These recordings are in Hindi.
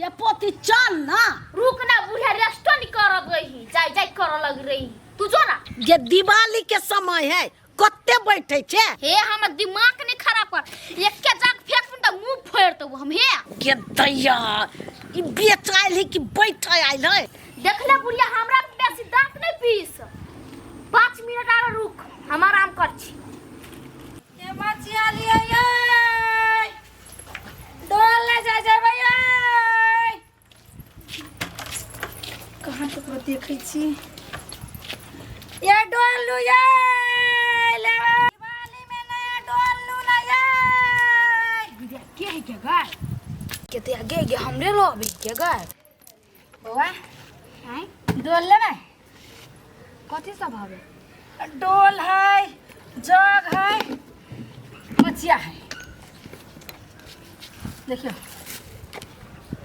ये पोती चल ना। रुक ना बुढ़िया, रेस्ट नहीं करत रही, जाई जाई कर लग रही। तू जो ना, ये दिवाली के समय है, कत्ते बैठे छे। हे हम दिमाग नहीं खराब कर, एक के जाग फेंक त मुंह फोड़ तो हम हे। के दैया ई बेच आइल है कि बैठ आइल है। देखले बुढ़िया, हमरा बेसी दांत नहीं पीस। 5 मिनट आरो रुक, हम आराम कर छी। ये मछिया लिया ये डोल ले जा भैया। कहां तक देखे छी ये डोल लू ये ले दिवाली में नया डोल लू ना ये। बुढ़िया के है के गाय केते आगे गे हमरे रो अभी के गाय बउआ हैं। डोल लेबे कथि सब हवे? डोल है, जग है, मछिया है। देखियो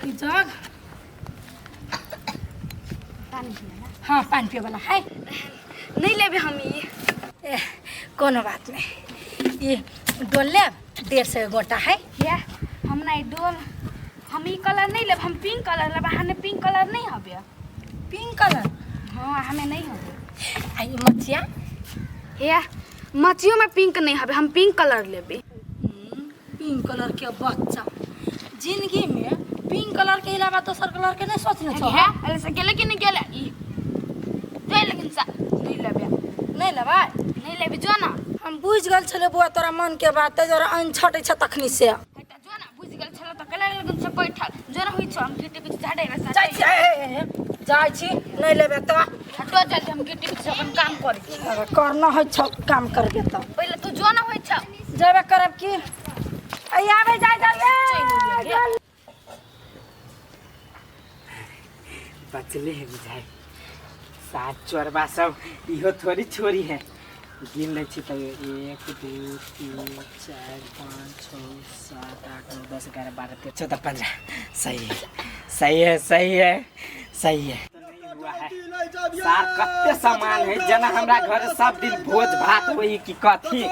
ये जग पानी पिया हाँ पानी पिए वाला है। नहीं लेबे हम ये। ए, कोनो बात नहीं, ये डोल ले 150 गोटा है। ये हम नहीं डोल, हम ई कलर नहीं लेब, हम पिंक कलर लेब। हने पिंक कलर नहीं हबे। पिंक कलर हां हमें नहीं हबे। आ ये मछिया हे मछियों में पिंक नहीं हबे, हम पिंक कलर लेबे। पिंक कलर के बच्चा जिंदगी में पिंक कलर के अलावा दोसर कलर के नहीं सोचने छो। है अरे से गेले कि नहीं गेले ई जाय लेकिन सा नहीं लेबे। नहीं लेबा नहीं लेबे जो ना। हम बुझ गल छले बुआ तोरा मन के बात है, जरा अन छटे छ तखनी से हटा जो ना बुझ गेल छल त केले लेकिन से बैठल जो ना होई छ। हम गिट्टी पे झाड़े रे सा जाय छी जाय छी नहीं लेबे तो हटो जल्दी, हम गिट्टी पे अपन काम करी। अगर करना है छ काम करबे तो पहले तू जो ना होई छ जेबे करब की आई आवे जाय जाय बचले है बुझाई। 7 चोरबा सब इहो थोड़ी छोरी है। गिन ले छी तब 1 2 3 4 5 6 7 8 9 10 11 12 13 14 15। सही है सही है सही है सही है। तो नहीं हुआ है सार कत्ते सामान है जना हमरा घर सब दिन भोज भात होई कि कथी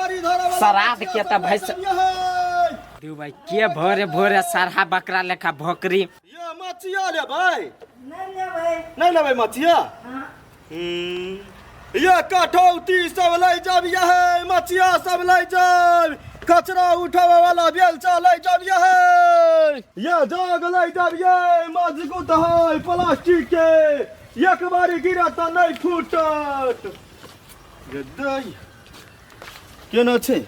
श्राद्ध के त भैंस दू भाई के भोरे भोरे सरहा बकरा लेखा भोकरी। ये मछिया ले भाई। नहीं ले मछिया। ये कठौती सब ले जब ये मछिया सब ले जब कचरा उठावे वाला बेलचा ले जब ये जग ले जब ये मजबूत है प्लास्टिक के, एक बारी गिरा तो नहीं फूटत। गदई केना छे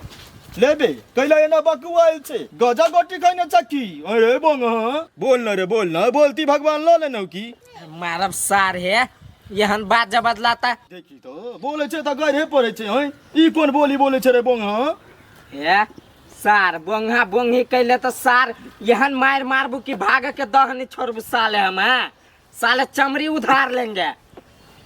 लेबे कैला एना बकुआइल छे गजा गोटी खाइने चक्की। अरे बोंगा बोल ना रे बोल ना, बोलती भगवान लो लेनो की मारब सार है यहन बात जब बदलाता। देखी तो बोले छे त गरे पड़े छे। हैं ई कोन बोली बोले छे रे बोंगा? हे सार बोंगा बोंगी कैले तो सार यहन मार मारबू की भाग के दहनी छोड़बू साले हम साले चमड़ी उधार लेंगे।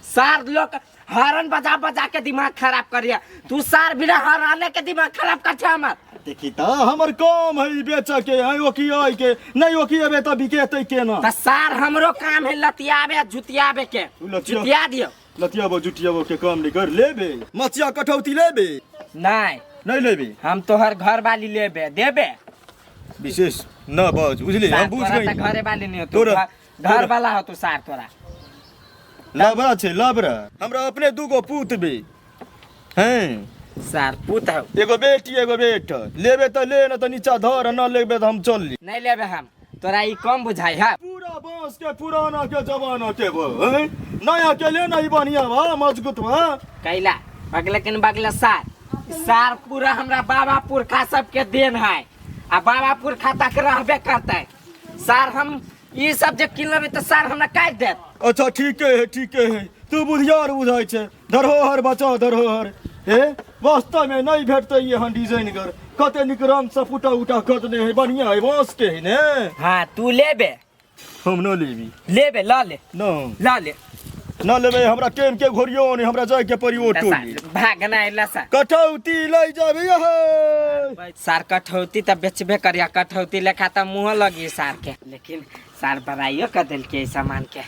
सार लोग हॉर्न बजा बजा के दिमाग खराब करिए। तू सार बिना हॉर्न के दिमाग खराब कर छे हमर। देखी त हमर काम है बेच के है ओकी आई के नहीं ओकी अबे त बिकेते केना। त सार हमरो काम है लतियाबे जुतियाबे के। जुतिया दियो लतियाबो जुटियाबो के काम नहीं कर लेबे। मछिया कठौती लेबे नहीं नहीं लेबे। हम तोहर घर वाली लेबे देबे विशेष न बज बुझले हम बुझ गई। घरे वाली नहीं हो तू घर वाला हो तू सार तोरा लबरा छे लबरा। हमरा अपने दूगो पूत बे हैं सार पूत हो एगो बेटी एगो बेटा। लेबे त ले न त नीचा धर न लेबे त हम चल ली। नहीं लेबे हम तोरा ई कम बुझाई है। पूरा बांस के पुराना के जमाना के बा हैं नया के ले नहीं बढ़िया बा मजबूत बा कैला बगले किन बगले सार सार पूरा हमरा बाबा पुरखा सब के देन है आ बाबा पुरखा तक रहबे करते। सार हम ई सब जे किन लेबे त सार हमरा काट देत। अच्छा ठीक है तू बुधियार बुझाई छे। धरोहर बचा धरोहर हे वास्तव में नहीं भेटते ये हन डिजाइन कर कते निक रंग से फुटा उटा कतने है बढ़िया है बांस के है ने। हां तू लेबे हम न लेबी लेबे ला ले न ला ले न लेबे। हमरा टेम के घोरियो ने हमरा जाय के परियो टोली भागना है लसा कठौती ले जाबे ये सार कठौती त बेचबे करिया। कठौती लेखा त मुंह लगी सार के। लेकिन सार बड़ाइयो कर दिल के सामान के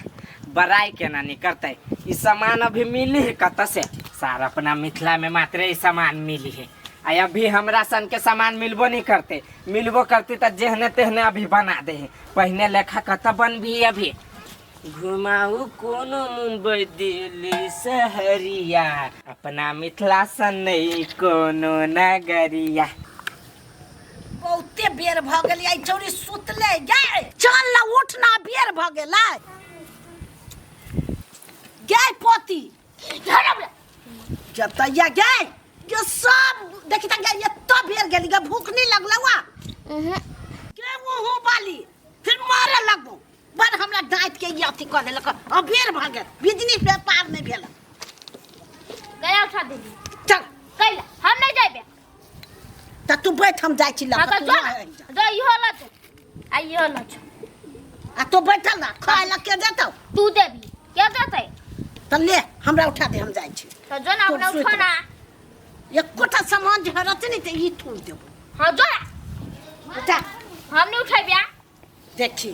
बड़ाई केना नहीं करते। ई सामान अभी मिली है कत से? सार अपना मिथिला में मात्र ई सामान मिली है। आ अभी हमरा सन के सामान मिलबो नहीं करते, मिलबो करते तो जेहने तेहने अभी बना दे। पहने लेखा कत बन भी अभी घुमाऊ कोनो मुंबई दिल्ली शहरिया, अपना मिथिला सन नहीं कोनो नगरिया। बहुते बेर भ गेल आई चोरी सुतले गे चल ना उठ ना बेर भ गेल गे पोती जतैया गे ये सब देखी त गे ये तो बेर गेली गे भूख नहीं लगलवा के मुंह वाली फिर मारे लगबो बन हमरा दांत के ये अथी कर देलक अब बेर भ गेल बिजनेस व्यापार नहीं भेल गया उठा दे चल कैला हम नहीं जाबे त तू बैठ हम जाई छी हाँ लक तो जो इहो ल आइयो ल आ तो बैठल ना खाए ला के देतौ तू देबी क्या देते त ले हमरा उठा दे हम जाई छी तो जो ना अपना उठाना एक कोठा सामान झरत नहीं त ई थूर देबो हाँ जो उठा हम नहीं उठाबे देखी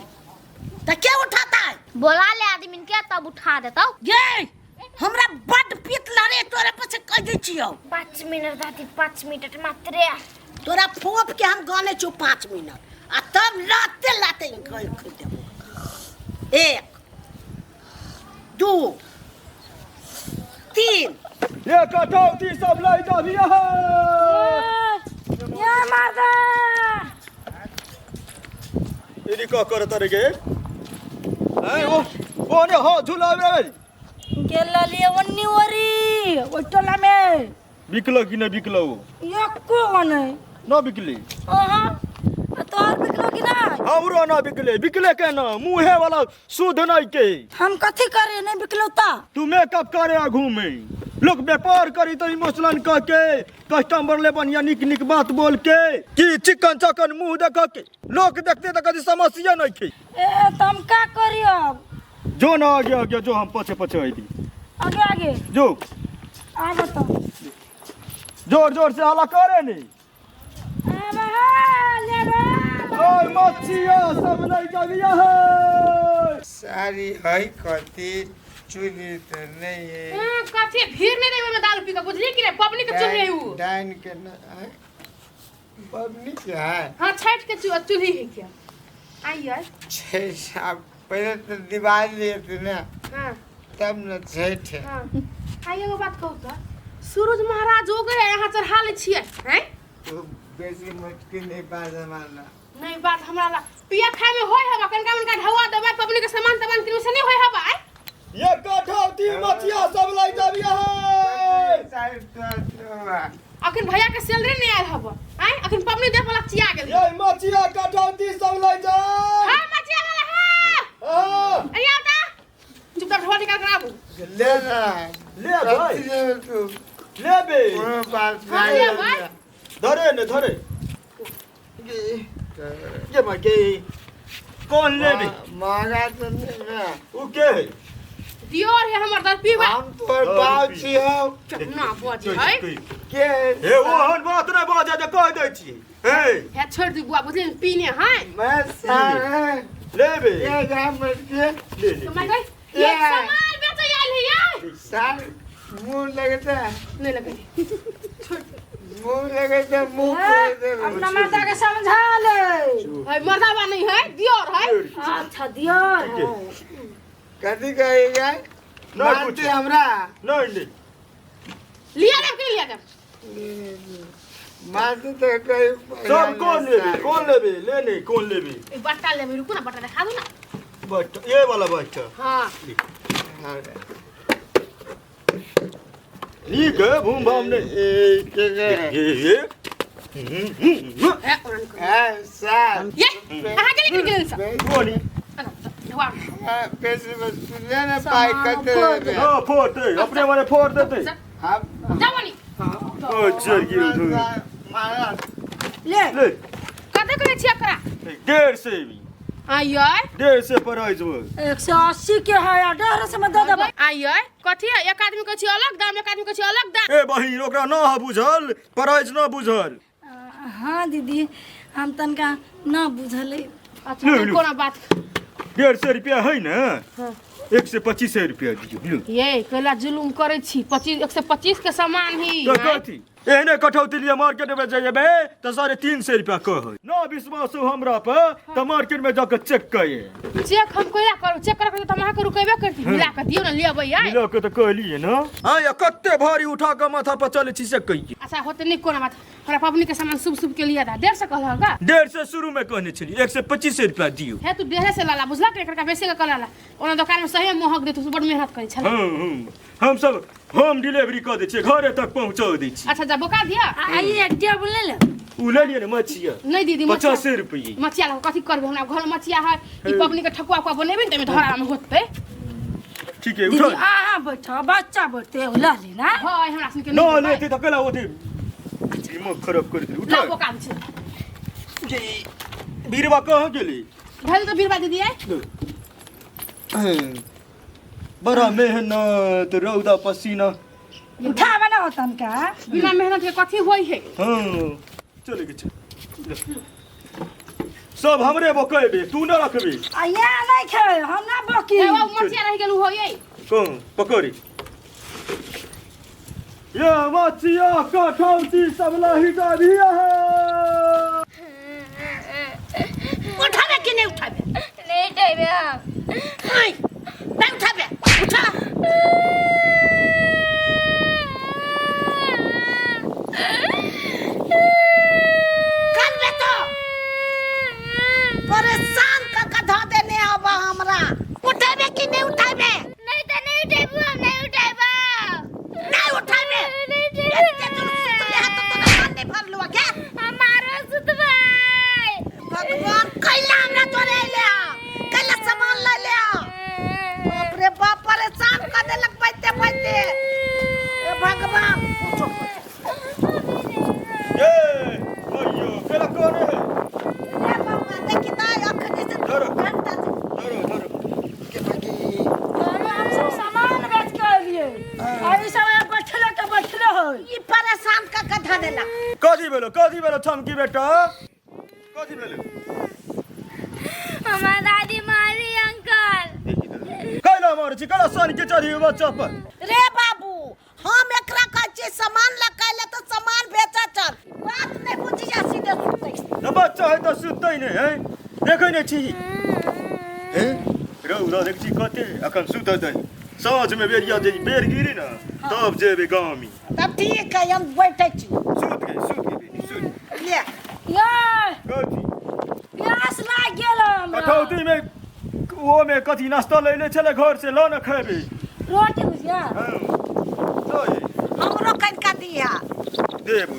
त के उठाता है बोला ले आदमी के तब उठा देता गे हमरा बड पीत लरे तोरे पछे कह दे छियो 5 मिनट दादी 5 मिनट मात्र तोरा फोप के हम गाने छु 5 मिनट आ तब लाते लाते खै देबो 1 2 3 ये कटौती सब लाई जाबिया है ये माता इनी का करत रे गे हैं वो ने हाथ झुलावे रे के ललिए वन्नी वरी ओ टोला में बिकलो कि न बिकलो एको वने न बिकली ओहा तोर बिकलो कि ना हमरो न बिकले के न मुहे वाला सुध नहीं के हम कथी करे नहीं बिकलो ता तू मेकअप करे आ घूमे लोग व्यापार करी तो इमोशनल कह के कस्टमर ले बढ़िया निक निक बात बोल के कि चिकन चकन मुंह देख के लोग देखते तो कभी समस्या नहीं थी ए तुम का करी अब जो ना आगे जो हम पछे पछे आई आगे आगे जो आ बता जोर जोर से हल्ला करे नहीं अब हा ले रे ओए मच्छिया सब नहीं जाबिया है सारी है कथी चुनी तो नहीं है काफी भीड़ नहीं रही मैं दारू पी का बुझली कि रे पबनी के चुन रही हूं डाइन के न पबनी क्या है हां छठ के चूल्ही है क्या आई यार छह साल पहले तो दिवाली लेते ना हां तब न छठ है हां आई एगो बात कहू त सूरज महाराज हो गए यहाँ चढ़ा ले छिए हैं तो बेसी मुश्किल नहीं बात मारना नहीं बात हमरा ला पिया खाए में होय हवा कनका मनका ढवा दबा पबनी के सामान तमान किनु से नहीं होय हवा ये कटौती मच्छिया सब लाई जाबिया है अखन भैया के सैलरी नहीं आयल हवा हैं अखन पबनी दे पलक चिया गेल ये मच्छिया कटौती सब लाई जा हां मचिया वाला हां हां अरे आता चुप कर ढवा निकाल कर आबू लेना ले भाई तू ले बे कोनो बात हाँ, ले भाई। धरे ने धरे ये मैं के कौन ले बे मांगा तो नहीं ना उ के है दियोर है हमर दर पीबा हम तो बात छी हो ना बोझ है के हे वो हन बात नहीं बाजा जे कह दे छी हे है छोड़ दी बुआ बुझले पीने हैं मैं सारे ले बे ये जा मत के ले तो मैं कह ये सामान बेच आयल है यार साल मुंह लगता है नहीं लगे मुंह लगता है मुंह पे अपना माता के समझा ले है मर्दावा नहीं है दियोर है अच्छा दियो कथी कहेगा मारते हमरा नहीं लिया ना के लिया ना मारते तो कहीं सब कौन लेबे ले नहीं कौन लेबे ए बट्टा ले रुको ना बट्टा दिखा दो ना बट ये वाला बच्चा हां ठीक है भूम भाम ने ये साल ये कहां के लेके गेल सब कोनी धवा पैसे बस लेना पाई करते हां फोड़ते अपने माने फोड़ देते हम जावनी ओ चल गिर मारा ले ले कते करे छिया करा 150 से भी आइए 150 से प्राइस वो 180 के है 150 से में दे देबा आइए कथी है एक आदमी कछि अलग दाम एक आदमी कछि अलग दाम ए बहिन ओकरा ना बुझल प्राइस ना बुझल हाँ दीदी हम तनका ना बुझल अच्छा तो कोना बात 150 रुपया है ना 125 रुपया दियो लो ये कला जुलुम करे छी 25 125 के सामान ही तो कथी एहने कटौती लिए मार्केट में जेबे तो 350 रुपया कह ना विश्वास हो हमरा पे तो मार्केट में जाकर चेक करिए। चेक हम कोइला करू चेक कर तो हम रुकेबे करती मिला के दियो ना लेबै यार मिला के तो कहलिए ना। हां या कत्ते भारी उठा के माथा पर चले छी से कहिए। अच्छा होते नहीं कोना बात हमरा पबनी के सामान शुभ शुभ के लिए था 150 कहलगा 150 शुरू में कहने छली 125 रुपया दियो। है तू 150 से लाला बुझला के एकरा बेसी के कलाला ओना दुकान में सही महक दे तू बड़ मेहनत करे छला। हम सब होम डिलीवरी कर दे छे घरे तक पहुंचा दे छी। अच्छा जा बोका दिया आइए टेबल ले ले उ ले लिए ना मछिया नहीं दीदी 50 रुपये मछिया ला कथी करबे हमरा घर में मछिया है ई पबनी के ठकुआ को बनेबे त में धरा में होतै। ठीक है दीदी उठा आ बैठो बच्चा बैठते हो ला ले ना हां हमरा सुन के ना लेते तो कला होते दिमाग खराब कर दे उठा ला बोका छै जी बीरवा कहां गेली भेल तो बीरबा दीदी है बड़ा मेहनत रौदा पसीना उठा बना होतन का बिना मेहनत के कथी होई है। हां चले के सब हमरे बकेबे तू ना रखबे आया नहीं खाए हम ना बकी ए वो मछिया रह गेलु होई कौन पकड़ी ये मछिया कठौती सब लहिटा दिया है। उठाबे कि नहीं उठाबे नहीं उठाबे नहीं नहीं उठाबे उठा कर बे तो परेशान का कधा देने आबा हमरा उठाबे कि नहीं उठाबे नहीं तो नहीं उठाबे नहीं उठाबे नहीं उठाबे एते दूर सुतले हाथ तो ना नहीं भर लुआ के हमारा सुतवाई भगवान कैला हमरा तोरे ले आ कैला सामान ले ले आ बाप रे बाप परेशान कर देलक बैठते बैठते ए भगवान ए अयो केला करे है ए बाबा देखी ना अखनी से धरो। घंटा से धरो के बाकी हम सब सामान बेच के लिए अभी सब बैठले हो ई परेशान का कधा देलक कथी बेलो थमकी बेटा कथी बेलो हमारी दादी मारी अंकल कैला मार छी कला सन के चढ़ी बच्चा पर रे बाबू हम एकरा कहै सामान लकाइले तो सामान बेचा चल बात नहीं बुझिया सीधे सुतै न बच्चा है तो सुतै नहीं है देखै नहीं छी हैं रौदा देख छी कते अखन सुतै साँझ में बेरिया जे बेर गिरी ना तब जेबे गाँव में तब ठीक है हम बैठे छी सुत गए बेटी सुत ले ये कथी प्यास लाग गेल हमरा कठौती में वो में कथी नाश्ता लेने चले घर से ला न खेबे रोटी भुजिया हां तो हमरो कनका दिया देबू